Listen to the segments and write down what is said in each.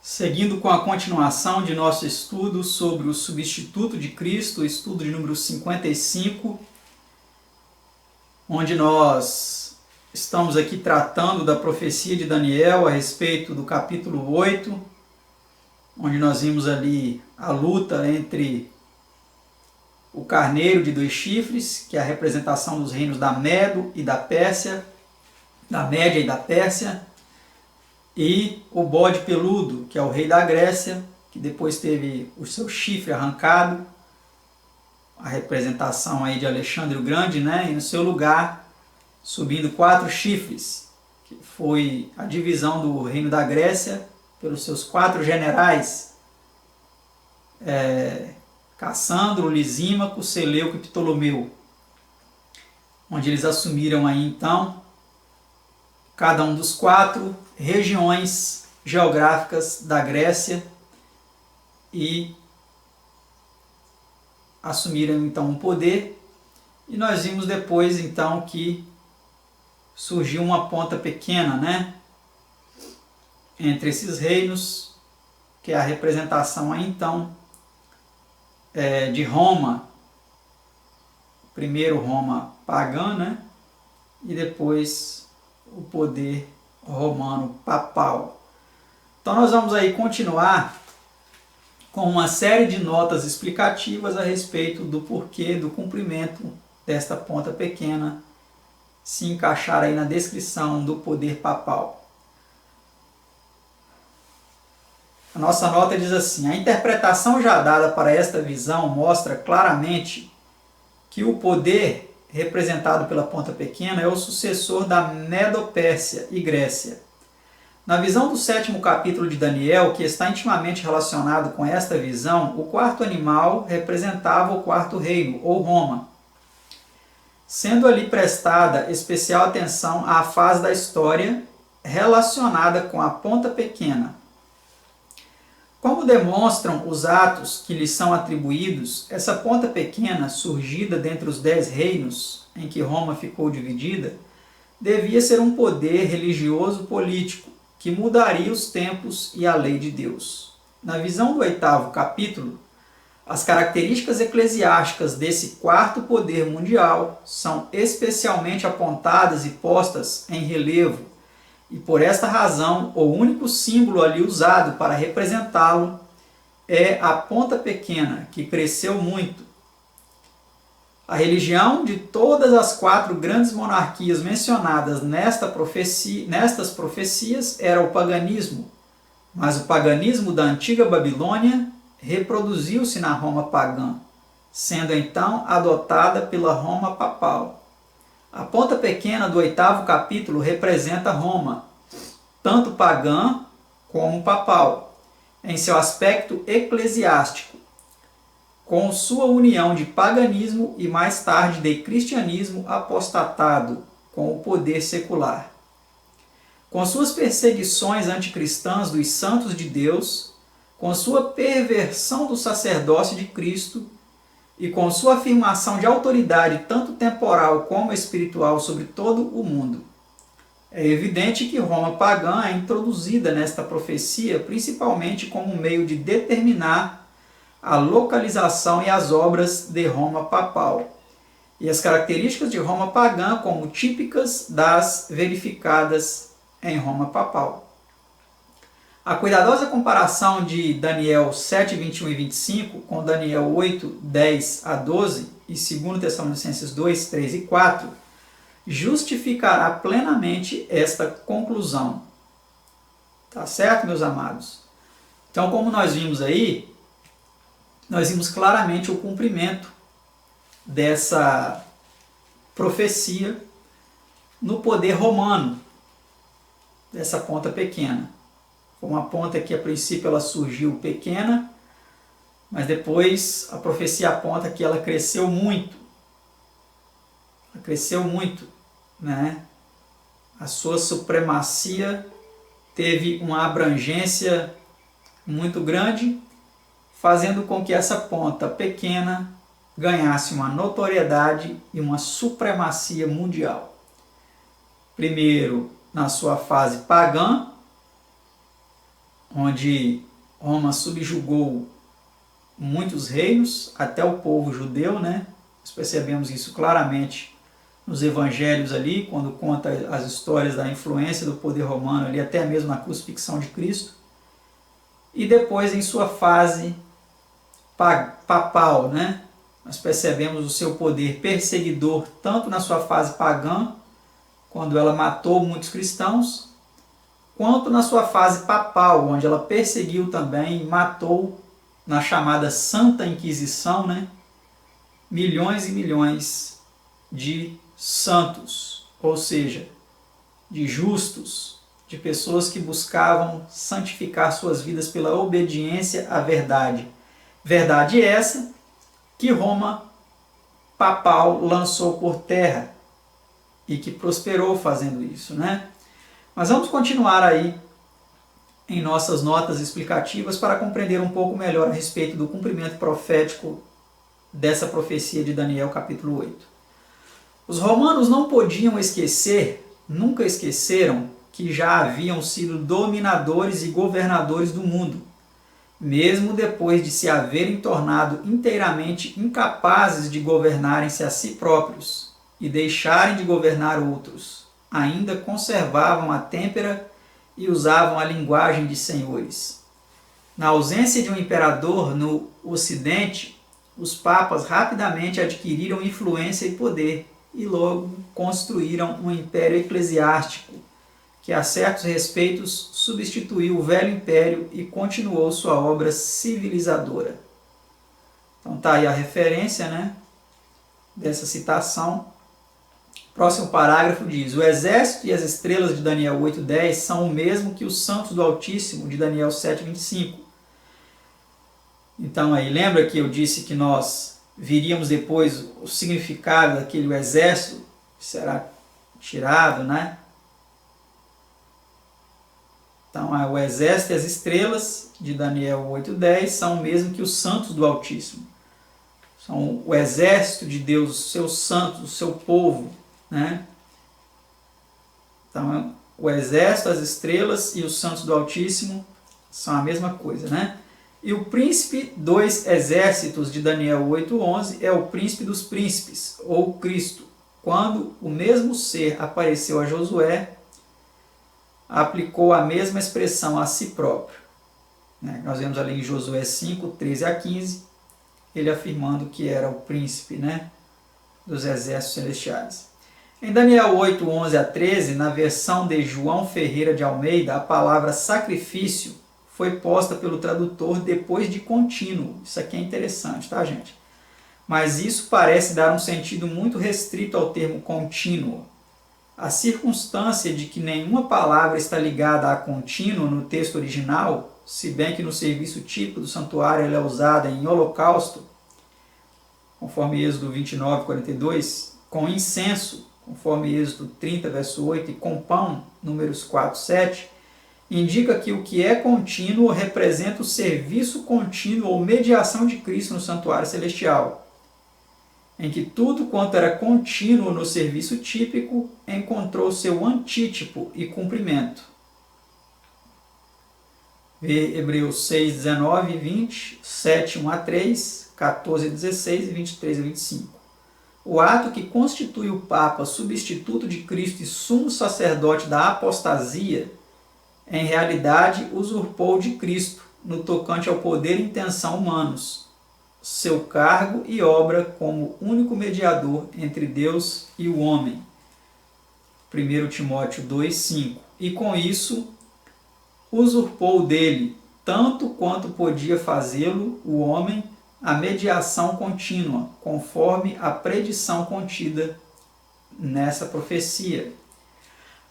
Seguindo com a continuação de nosso estudo sobre o substituto de Cristo, estudo de número 55, onde nós estamos aqui tratando da profecia de Daniel a respeito do capítulo 8, onde nós vimos ali a luta entre o carneiro de 2 chifres, que é a representação dos reinos da Média e da Pérsia, e o bode peludo, que é o rei da Grécia, que depois teve o seu chifre arrancado, a representação aí de Alexandre o Grande, né? E no seu lugar, subindo 4 chifres, que foi a divisão do reino da Grécia pelos seus 4 generais, Cassandro, Lisímaco, Seleuco e Ptolomeu, onde eles assumiram aí então cada um dos 4 regiões geográficas da Grécia e assumiram então o poder. E nós vimos depois então que surgiu uma ponta pequena, né, entre esses reinos, que é a representação aí então de Roma, primeiro Roma pagã, né, e depois o poder romano papal. Então nós vamos aí continuar com uma série de notas explicativas a respeito do porquê do cumprimento desta ponta pequena se encaixar aí na descrição do poder papal. A nossa nota diz assim: a interpretação já dada para esta visão mostra claramente que o poder representado pela ponta pequena é o sucessor da Medo-Pérsia e Grécia. Na visão do 7º capítulo de Daniel, que está intimamente relacionado com esta visão, o 4º animal representava o 4º reino, ou Roma, sendo ali prestada especial atenção à fase da história relacionada com a ponta pequena. Como demonstram os atos que lhes são atribuídos, essa ponta pequena, surgida dentre os 10 reinos em que Roma ficou dividida, devia ser um poder religioso político que mudaria os tempos e a lei de Deus. Na visão do 8º capítulo, as características eclesiásticas desse 4º poder mundial são especialmente apontadas e postas em relevo, e por esta razão, o único símbolo ali usado para representá-lo é a ponta pequena, que cresceu muito. A religião de todas as 4 grandes monarquias mencionadas nestas profecias era o paganismo, mas o paganismo da antiga Babilônia reproduziu-se na Roma pagã, sendo então adotada pela Roma papal. A ponta pequena do 8º capítulo representa Roma, tanto pagã como papal, em seu aspecto eclesiástico, com sua união de paganismo e mais tarde de cristianismo apostatado com o poder secular. Com suas perseguições anticristãs dos santos de Deus, com sua perversão do sacerdócio de Cristo, e com sua afirmação de autoridade tanto temporal como espiritual sobre todo o mundo. É evidente que Roma pagã é introduzida nesta profecia principalmente como meio de determinar a localização e as obras de Roma papal, e as características de Roma pagã como típicas das verificadas em Roma papal. A cuidadosa comparação de Daniel 7, 21 e 25 com Daniel 8, 10 a 12 e 2 Tessalonicenses 2, 3 e 4 justificará plenamente esta conclusão. Tá certo, meus amados? Então, como nós vimos aí, nós vimos claramente o cumprimento dessa profecia no poder romano, dessa ponta pequena. Uma ponta que a princípio ela surgiu pequena, mas depois a profecia aponta que ela cresceu muito. Ela cresceu muito, né? A sua supremacia teve uma abrangência muito grande, fazendo com que essa ponta pequena ganhasse uma notoriedade e uma supremacia mundial. Primeiro, na sua fase pagã, onde Roma subjugou muitos reinos, até o povo judeu, né? Nós percebemos isso claramente nos evangelhos ali, quando conta as histórias da influência do poder romano ali, até mesmo na crucifixão de Cristo. E depois, em sua fase papal, né? Nós percebemos o seu poder perseguidor, tanto na sua fase pagã, quando ela matou muitos cristãos, quanto na sua fase papal, onde ela perseguiu também e matou, na chamada Santa Inquisição, né? Milhões e milhões de santos, ou seja, de justos, de pessoas que buscavam santificar suas vidas pela obediência à verdade. Verdade essa que Roma papal lançou por terra e que prosperou fazendo isso, né? Mas vamos continuar aí em nossas notas explicativas para compreender um pouco melhor a respeito do cumprimento profético dessa profecia de Daniel capítulo 8. Os romanos não podiam esquecer, nunca esqueceram, que já haviam sido dominadores e governadores do mundo, mesmo depois de se haverem tornado inteiramente incapazes de governarem-se a si próprios e deixarem de governar outros. Ainda conservavam a têmpera e usavam a linguagem de senhores. Na ausência de um imperador no Ocidente, os papas rapidamente adquiriram influência e poder e logo construíram um império eclesiástico que a certos respeitos substituiu o velho império e continuou sua obra civilizadora. Então tá aí a referência, né, dessa citação. Próximo parágrafo diz: o exército e as estrelas de Daniel 8:10 são o mesmo que os santos do Altíssimo de Daniel 7:25. Então aí, lembra que eu disse que nós viríamos depois o significado daquele exército que será tirado, né? Então, o exército e as estrelas de Daniel 8:10 são o mesmo que os santos do Altíssimo. São o exército de Deus, os seus santos, o seu povo, né? Então, o exército, as estrelas e os santos do Altíssimo são a mesma coisa, né? E o príncipe dos exércitos de Daniel 8:11 é o príncipe dos príncipes, ou Cristo. Quando o mesmo ser apareceu a Josué, aplicou a mesma expressão a si próprio. Nós vemos ali em Josué 5:13-15, ele afirmando que era o príncipe, né, dos exércitos celestiais. Em Daniel 8:11-13, na versão de João Ferreira de Almeida, a palavra sacrifício foi posta pelo tradutor depois de contínuo. Isso aqui é interessante, tá, gente? Mas isso parece dar um sentido muito restrito ao termo contínuo. A circunstância de que nenhuma palavra está ligada a contínuo no texto original, se bem que no serviço típico do santuário ela é usada em holocausto, conforme Êxodo 29:42, com incenso, conforme Êxodo 30, verso 8, e com pão, Números 4:7, indica que o que é contínuo representa o serviço contínuo ou mediação de Cristo no santuário celestial, em que tudo quanto era contínuo no serviço típico encontrou seu antítipo e cumprimento. Vê Hebreus 6:19 e 20, 7:1-3, 14:16 e 23-25. O ato que constitui o Papa substituto de Cristo e sumo sacerdote da apostasia, em realidade usurpou de Cristo no tocante ao poder e intenção humanos, seu cargo e obra como único mediador entre Deus e o homem. 1 Timóteo 2:5. E com isso usurpou dele, tanto quanto podia fazê-lo o homem, a mediação contínua, conforme a predição contida nessa profecia.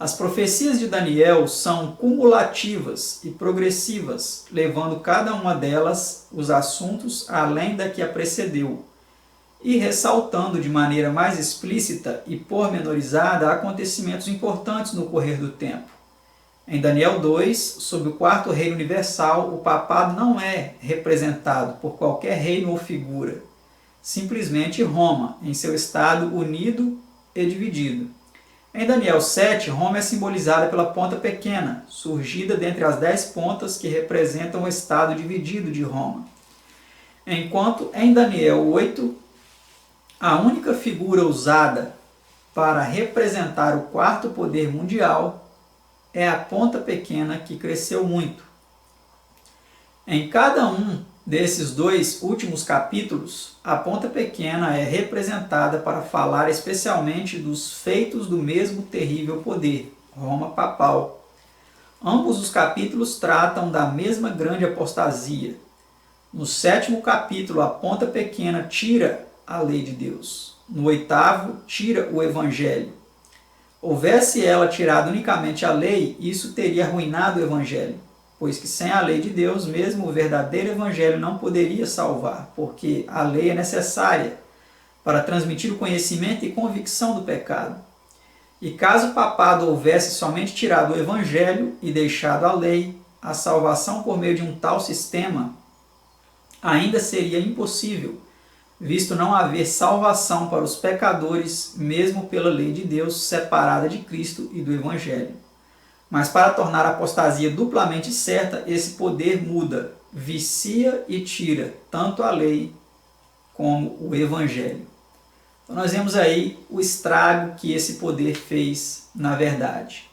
As profecias de Daniel são cumulativas e progressivas, levando cada uma delas os assuntos além da que a precedeu, e ressaltando de maneira mais explícita e pormenorizada acontecimentos importantes no correr do tempo. Em Daniel 2, sob o quarto reino universal, o papado não é representado por qualquer reino ou figura, simplesmente Roma, em seu estado unido e dividido. Em Daniel 7, Roma é simbolizada pela ponta pequena, surgida dentre as 10 pontas que representam o estado dividido de Roma. Enquanto em Daniel 8, a única figura usada para representar o quarto poder mundial é a ponta pequena que cresceu muito. Em cada um desses dois últimos capítulos, a ponta pequena é representada para falar especialmente dos feitos do mesmo terrível poder, Roma papal. Ambos os capítulos tratam da mesma grande apostasia. No 7º capítulo, a ponta pequena tira a lei de Deus. No 8º, tira o evangelho. Houvesse ela tirado unicamente a lei, isso teria arruinado o evangelho, pois que sem a lei de Deus, mesmo o verdadeiro evangelho não poderia salvar, porque a lei é necessária para transmitir o conhecimento e convicção do pecado. E caso o papado houvesse somente tirado o evangelho e deixado a lei, a salvação por meio de um tal sistema ainda seria impossível, visto não haver salvação para os pecadores, mesmo pela lei de Deus separada de Cristo e do evangelho. Mas para tornar a apostasia duplamente certa, esse poder muda, vicia e tira tanto a lei como o evangelho. Então nós vemos aí o estrago que esse poder fez na verdade.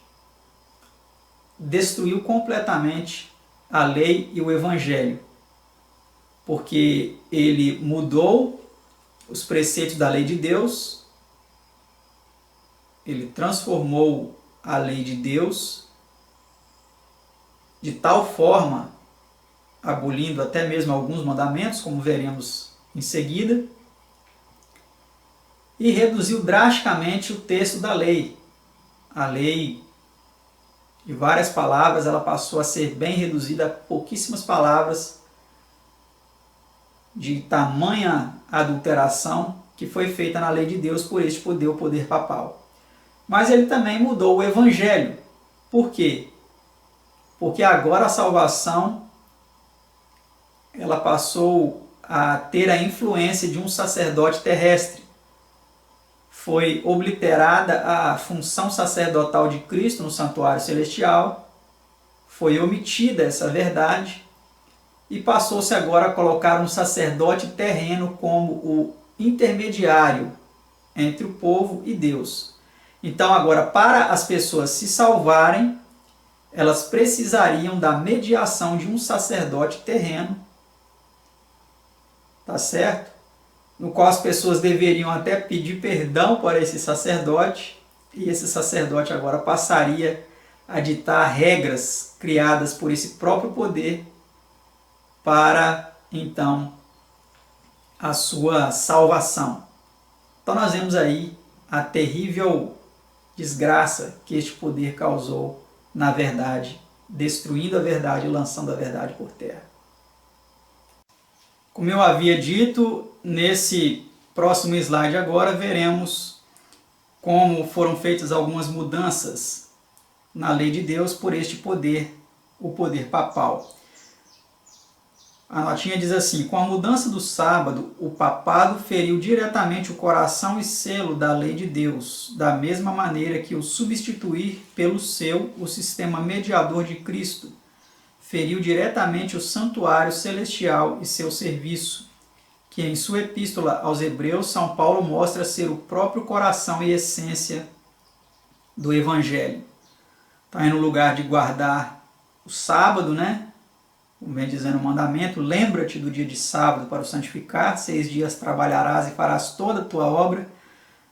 Destruiu completamente a lei e o evangelho, porque ele mudou os preceitos da lei de Deus, ele transformou a lei de Deus de tal forma, abolindo até mesmo alguns mandamentos, como veremos em seguida, e reduziu drasticamente o texto da lei. A lei, de várias palavras, ela passou a ser bem reduzida a pouquíssimas palavras, de tamanha adulteração que foi feita na lei de Deus por este poder, o poder papal. Mas ele também mudou o evangelho. Por quê? Porque agora a salvação ela passou a ter a influência de um sacerdote terrestre. Foi obliterada a função sacerdotal de Cristo no santuário celestial, foi omitida essa verdade e passou-se agora a colocar um sacerdote terreno como o intermediário entre o povo e Deus. Então agora, para as pessoas se salvarem, elas precisariam da mediação de um sacerdote terreno, tá certo? No qual as pessoas deveriam até pedir perdão para esse sacerdote, e esse sacerdote agora passaria a ditar regras criadas por esse próprio poder para, então, a sua salvação. Então nós vemos aí a terrível desgraça que este poder causou na verdade, destruindo a verdade e lançando a verdade por terra. Como eu havia dito, nesse próximo slide agora veremos como foram feitas algumas mudanças na lei de Deus por este poder, o poder papal. A notinha diz assim: com a mudança do sábado, o papado feriu diretamente o coração e selo da lei de Deus, da mesma maneira que o substituir pelo seu, o sistema mediador de Cristo, feriu diretamente o santuário celestial e seu serviço, que em sua epístola aos Hebreus, São Paulo mostra ser o próprio coração e essência do Evangelho. Então, aí no lugar de guardar o sábado, né? Como vem dizendo o mandamento, lembra-te do dia de sábado para o santificar, 6 dias trabalharás e farás toda a tua obra,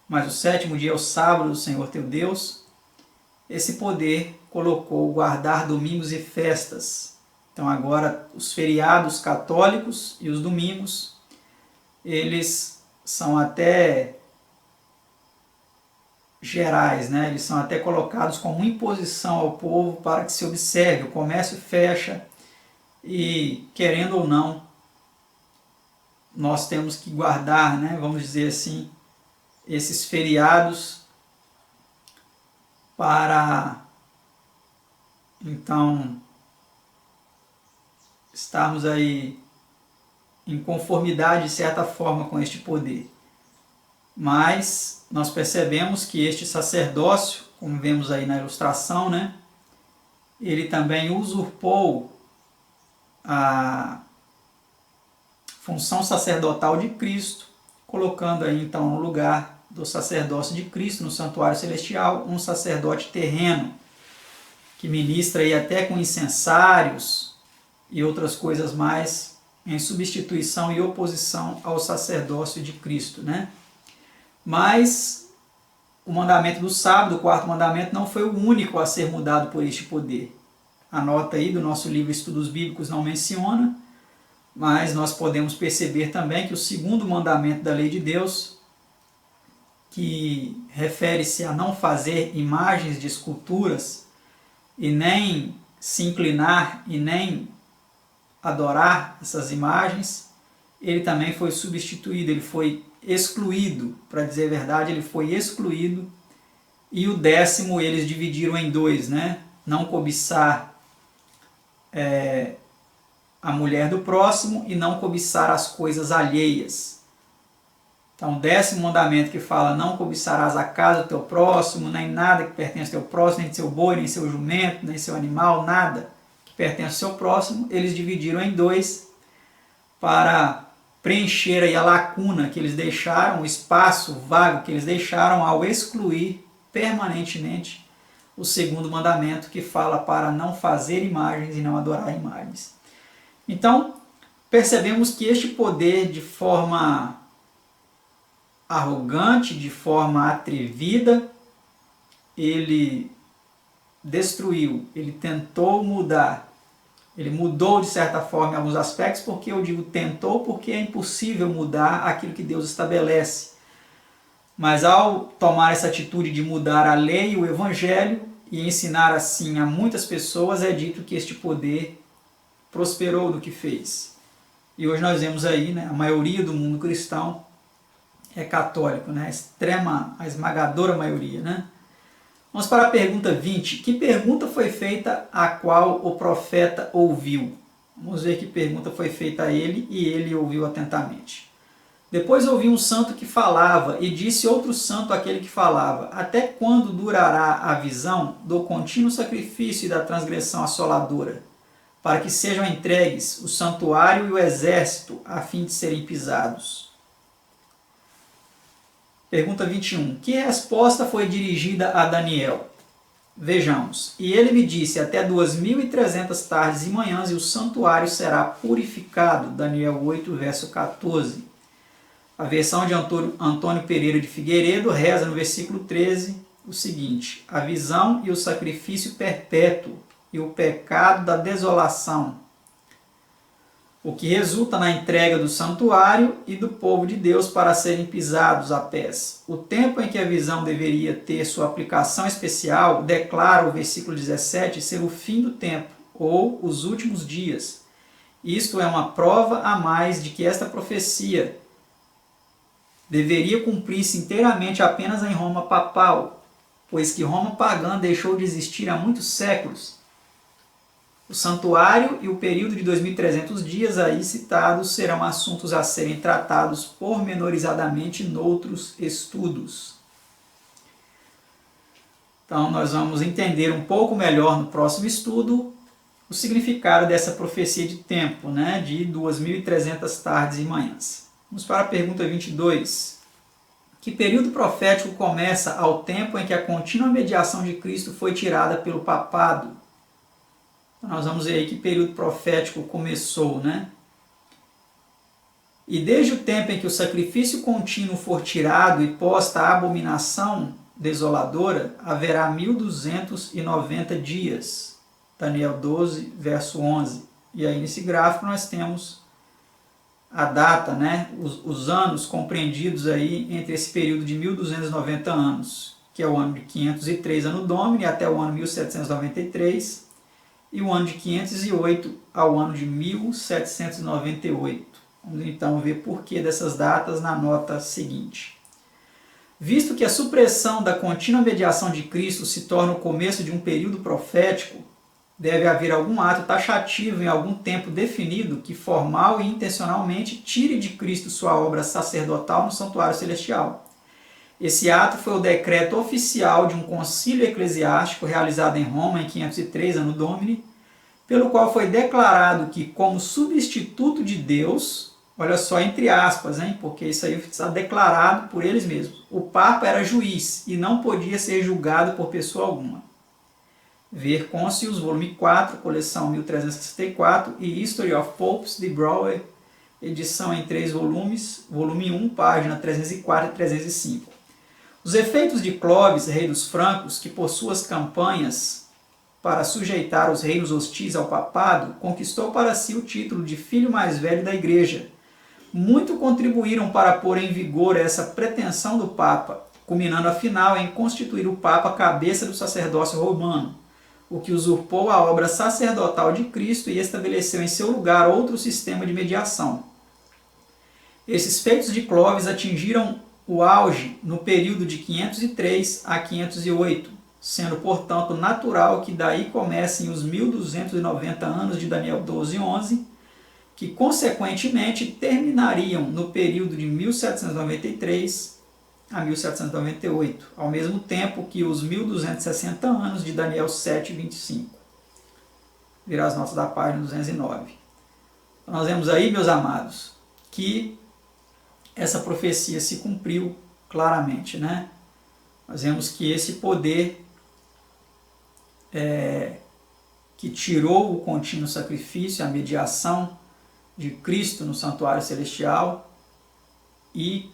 mas o 7º dia é o sábado do Senhor teu Deus. Esse poder colocou guardar domingos e festas. Então agora os feriados católicos e os domingos, eles são até gerais, né? Eles são até colocados como imposição ao povo para que se observe, o comércio fecha, e, querendo ou não, nós temos que guardar, né, vamos dizer assim, esses feriados para, então, estarmos aí em conformidade, de certa forma, com este poder. mas nós percebemos que este sacerdócio, como vemos aí na ilustração, né, ele também usurpou a função sacerdotal de Cristo, colocando aí então no lugar do sacerdócio de Cristo no santuário celestial um sacerdote terreno que ministra aí até com incensários e outras coisas mais em substituição e oposição ao sacerdócio de Cristo, né? Mas o mandamento do sábado, o quarto mandamento, não foi o único a ser mudado por este poder. A nota aí do nosso livro Estudos Bíblicos não menciona, mas nós podemos perceber também que o segundo mandamento da lei de Deus, que refere-se a não fazer imagens de esculturas e nem se inclinar e nem adorar essas imagens, ele também foi substituído, ele foi excluído, para dizer a verdade, ele foi excluído. E o 10º eles dividiram em 2, né? Não cobiçar a mulher do próximo e não cobiçar as coisas alheias. Então, o 10º mandamento que fala: não cobiçarás a casa do teu próximo, nem nada que pertence ao teu próximo, nem seu boi, nem seu jumento, nem seu animal, nada que pertence ao seu próximo, eles dividiram em 2 para preencher aí a lacuna que eles deixaram, o espaço vago que eles deixaram ao excluir permanentemente o segundo mandamento, que fala para não fazer imagens e não adorar imagens. Então, percebemos que este poder, de forma arrogante, de forma atrevida, ele destruiu, ele tentou mudar. Ele mudou de certa forma em alguns aspectos, porque eu digo tentou, porque é impossível mudar aquilo que Deus estabelece. Mas ao tomar essa atitude de mudar a lei e o evangelho e ensinar assim a muitas pessoas, é dito que este poder prosperou do que fez. E hoje nós vemos aí, né, a maioria do mundo cristão é católico, né, a esmagadora maioria, né? Vamos para a pergunta 20. Que pergunta foi feita a qual o profeta ouviu? Vamos ver que pergunta foi feita a ele e ele ouviu atentamente. Depois ouvi um santo que falava e disse outro santo àquele que falava: até quando durará a visão do contínuo sacrifício e da transgressão assoladora, para que sejam entregues o santuário e o exército a fim de serem pisados? Pergunta 21. Que resposta foi dirigida a Daniel? Vejamos. E ele me disse: até 2.300 tardes e manhãs e o santuário será purificado. Daniel 8, verso 14. A versão de Antônio Pereira de Figueiredo reza no versículo 13 o seguinte: a visão e o sacrifício perpétuo e o pecado da desolação, o que resulta na entrega do santuário e do povo de Deus para serem pisados a pés. O tempo em que a visão deveria ter sua aplicação especial, declara o versículo 17 ser o fim do tempo, ou os últimos dias. Isto é uma prova a mais de que esta profecia deveria cumprir-se inteiramente apenas em Roma papal, pois que Roma pagã deixou de existir há muitos séculos. O santuário e o período de 2.300 dias aí citados serão assuntos a serem tratados pormenorizadamente noutros estudos. Então nós vamos entender um pouco melhor no próximo estudo o significado dessa profecia de tempo, né, de 2.300 tardes e manhãs. Vamos para a pergunta 22. Que período profético começa ao tempo em que a contínua mediação de Cristo foi tirada pelo papado? Nós vamos ver aí que período profético começou, né? E desde o tempo em que o sacrifício contínuo for tirado e posta a abominação desoladora, haverá 1.290 dias. Daniel 12, verso 11. E aí nesse gráfico nós temos a data, né? Os anos compreendidos aí entre esse período de 1.290 anos, que é o ano de 503 Anno Domini até o ano 1793, e o ano de 508 ao ano de 1798. Vamos então ver por que dessas datas na nota seguinte. Visto que a supressão da contínua mediação de Cristo se torna o começo de um período profético, deve haver algum ato taxativo em algum tempo definido que formal e intencionalmente tire de Cristo sua obra sacerdotal no santuário celestial, Esse ato foi o decreto oficial de um concílio eclesiástico realizado em Roma em 503 Anno Domini, pelo qual foi declarado que, como substituto de Deus, olha só, entre aspas, hein, porque isso aí está declarado por eles mesmos, o Papa era juiz e não podia ser julgado por pessoa alguma. Ver Concílios, volume 4, coleção 1364, e History of Popes, de Brouwer, edição em 3 volumes, volume 1, página 304 e 305. Os efeitos de Clovis, rei dos francos, que por suas campanhas para sujeitar os reinos hostis ao papado, conquistou para si o título de filho mais velho da Igreja, muito contribuíram para pôr em vigor essa pretensão do Papa, culminando afinal em constituir o Papa cabeça do sacerdócio romano, o que usurpou a obra sacerdotal de Cristo e estabeleceu em seu lugar outro sistema de mediação. Esses feitos de Clovis atingiram o auge no período de 503 a 508, sendo, portanto, natural que daí comecem os 1290 anos de Daniel 12:11, que, consequentemente, terminariam no período de 1793 a 1798, ao mesmo tempo que os 1260 anos de Daniel 7:25. Virar as notas da página 209. Então, nós vemos aí, meus amados, que essa profecia se cumpriu claramente, né? Nós vemos que esse poder que tirou o contínuo sacrifício, a mediação de Cristo no santuário celestial e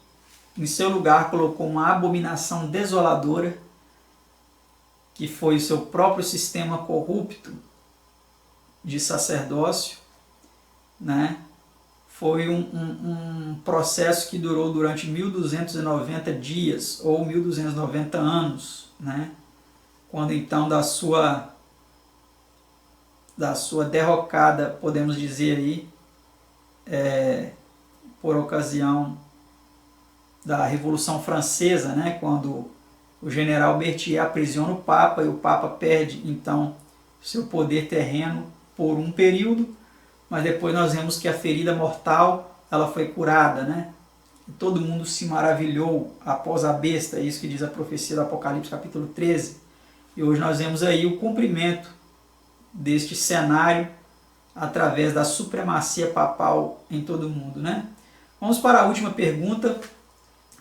em seu lugar colocou uma abominação desoladora, que foi o seu próprio sistema corrupto de sacerdócio, né? Foi um processo que durou durante 1290 dias ou 1290 anos, né? Quando então da sua derrocada, podemos dizer aí, por ocasião da Revolução Francesa, né? Quando o general Berthier aprisiona o Papa e o Papa perde então seu poder terreno por um período, mas depois nós vemos que a ferida mortal ela foi curada, né? E todo mundo se maravilhou após a besta, é isso que diz a profecia do Apocalipse capítulo 13. E hoje nós vemos aí o cumprimento deste cenário através da supremacia papal em todo o mundo, né? Vamos para a última pergunta,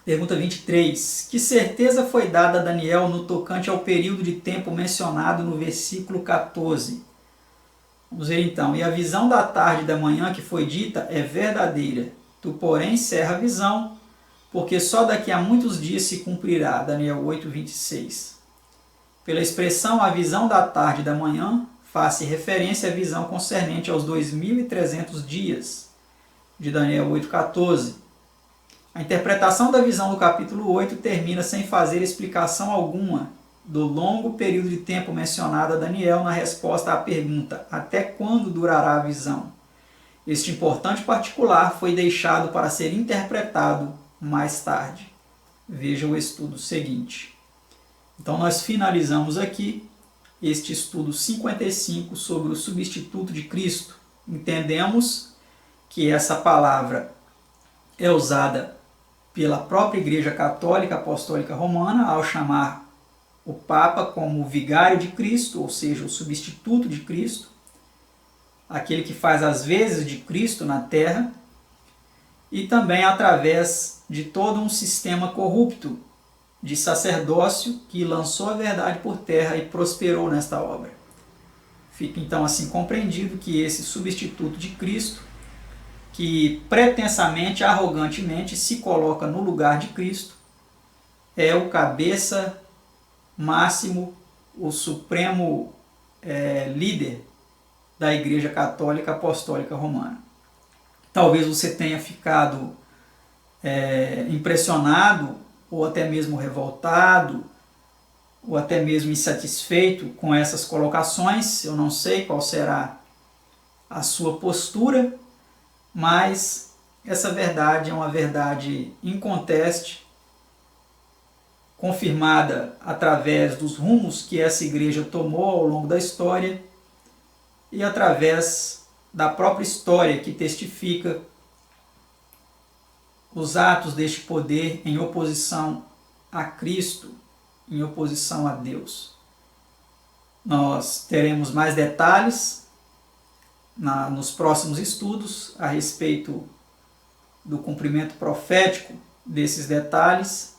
pergunta 23. Que certeza foi dada a Daniel no tocante ao período de tempo mencionado no versículo 14? Vamos ver então. E a visão da tarde e da manhã que foi dita é verdadeira. Tu, porém, encerra a visão, porque só daqui a muitos dias se cumprirá. Daniel 8:26. Pela expressão a visão da tarde e da manhã, faz-se referência à visão concernente aos 2.300 dias, de Daniel 8:14. A interpretação da visão do capítulo 8 termina sem fazer explicação alguma do longo período de tempo mencionado a Daniel na resposta à pergunta: até quando durará a visão? Este importante particular foi deixado para ser interpretado mais tarde. Veja o estudo seguinte. Então nós finalizamos aqui este estudo 55 sobre o substituto de Cristo. Entendemos que essa palavra é usada pela própria Igreja Católica Apostólica Romana ao chamar o Papa como o vigário de Cristo, ou seja, o substituto de Cristo, aquele que faz as vezes de Cristo na terra, e também através de todo um sistema corrupto de sacerdócio que lançou a verdade por terra e prosperou nesta obra. Fica então assim compreendido que esse substituto de Cristo, que pretensamente, arrogantemente se coloca no lugar de Cristo, é o cabeça máximo, o supremo líder da Igreja Católica Apostólica Romana. Talvez você tenha ficado impressionado, ou até mesmo revoltado, ou até mesmo insatisfeito com essas colocações. Eu não sei qual será a sua postura, mas essa verdade é uma verdade inconteste, confirmada através dos rumos que essa igreja tomou ao longo da história e através da própria história que testifica os atos deste poder em oposição a Cristo em oposição a Deus. Nós teremos mais detalhes nos próximos estudos a respeito do cumprimento profético desses detalhes,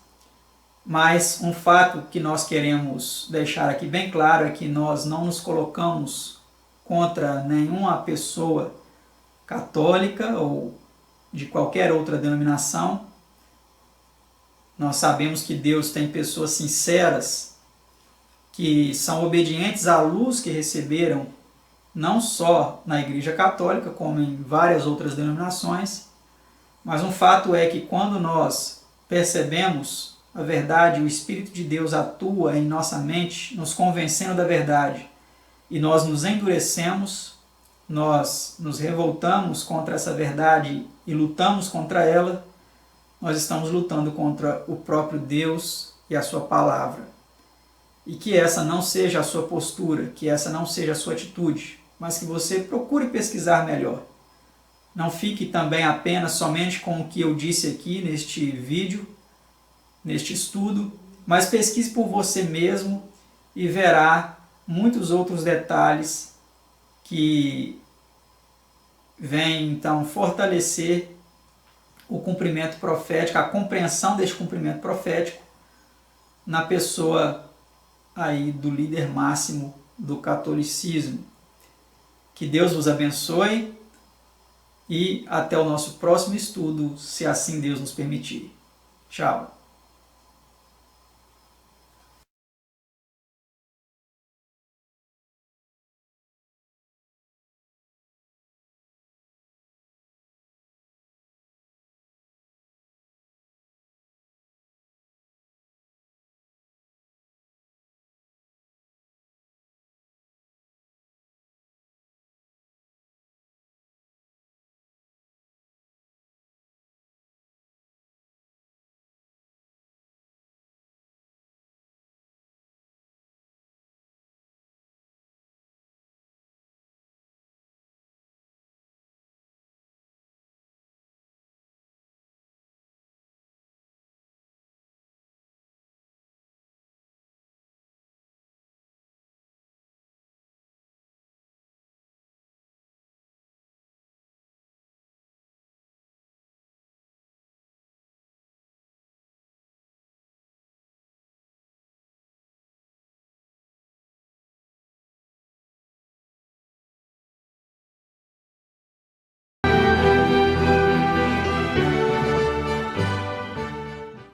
mas um fato que nós queremos deixar aqui bem claro é que nós não nos colocamos contra nenhuma pessoa católica ou de qualquer outra denominação. Nós sabemos que Deus tem pessoas sinceras que são obedientes à luz que receberam não só na Igreja Católica, como em várias outras denominações, mas um fato é que quando nós percebemos a verdade, o Espírito de Deus atua em nossa mente, nos convencendo da verdade, e nós nos endurecemos, nós nos revoltamos contra essa verdade e lutamos contra ela, nós estamos lutando contra o próprio Deus e a sua palavra. E que essa não seja a sua postura, que essa não seja a sua atitude, mas que você procure pesquisar melhor. Não fique também apenas somente com o que eu disse aqui neste vídeo, neste estudo, mas pesquise por você mesmo e verá muitos outros detalhes que vêm então fortalecer o cumprimento profético, a compreensão deste cumprimento profético na pessoa aí do líder máximo do catolicismo. Que Deus vos abençoe e até o nosso próximo estudo, se assim Deus nos permitir. Tchau.